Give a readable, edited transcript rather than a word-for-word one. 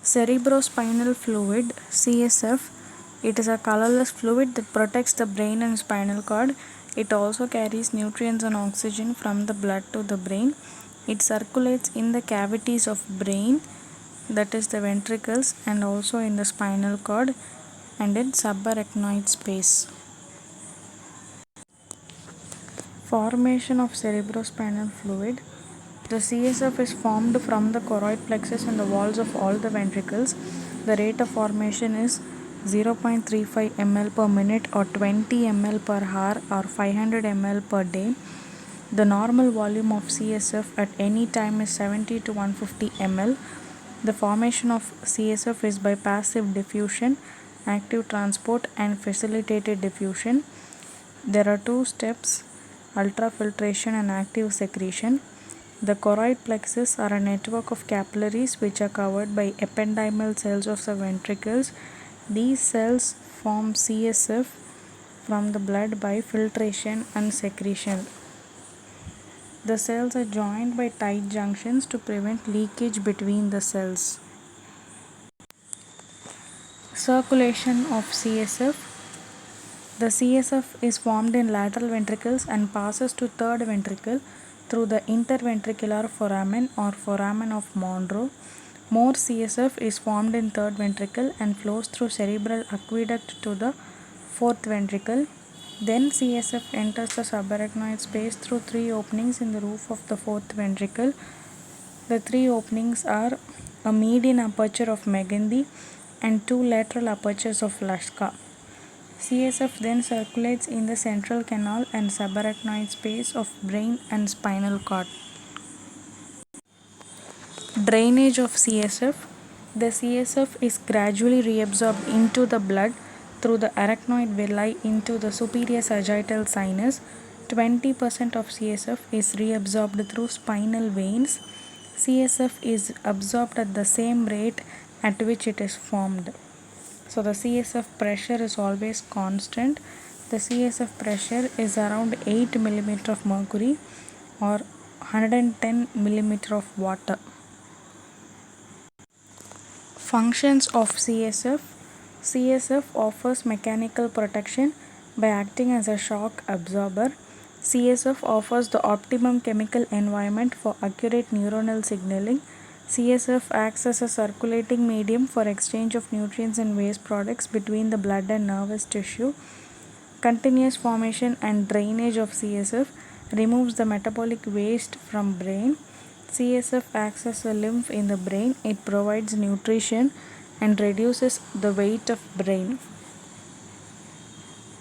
Cerebrospinal fluid (CSF). It is a colorless fluid that protects the brain and spinal cord. It also carries nutrients and oxygen from the blood to the brain. It circulates in the cavities of brain, that is the ventricles, and also in the spinal cord and in subarachnoid space. Formation of cerebrospinal fluid. The CSF is formed from the choroid plexus and the walls of all the ventricles. The rate of formation is 0.35 ml per minute or 20 ml per hour or 500 ml per day. The normal volume of CSF at any time is 70 to 150 ml. The formation of CSF is by passive diffusion, active transport, and facilitated diffusion. There are two steps: ultrafiltration and active secretion. The choroid plexus are a network of capillaries which are covered by ependymal cells of the ventricles. These cells form CSF from the blood by filtration and secretion. The cells are joined by tight junctions to prevent leakage between the cells. Circulation of CSF. The CSF is formed in lateral ventricles and passes to third ventricle through the interventricular foramen or foramen of Monro. More CSF is formed in third ventricle and flows through cerebral aqueduct to the fourth ventricle. Then CSF enters the subarachnoid space through three openings in the roof of the fourth ventricle. The three openings are a median aperture of Megendie and two lateral apertures of Laschka. CSF then circulates in the central canal and subarachnoid space of brain and spinal cord. Drainage of CSF. The CSF is gradually reabsorbed into the blood through the arachnoid villi into the superior sagittal sinus. 20% of CSF is reabsorbed through spinal veins. CSF is absorbed at the same rate at which it is formed. So the CSF pressure is always constant. The CSF pressure is around 8 mm of mercury or 110 mm of water. Functions of CSF. CSF offers mechanical protection by acting as a shock absorber. CSF offers the optimum chemical environment for accurate neuronal signaling. CSF acts as a circulating medium for exchange of nutrients and waste products between the blood and nervous tissue. Continuous formation and drainage of CSF removes the metabolic waste from brain. CSF acts as a lymph in the brain. It provides nutrition and reduces the weight of brain.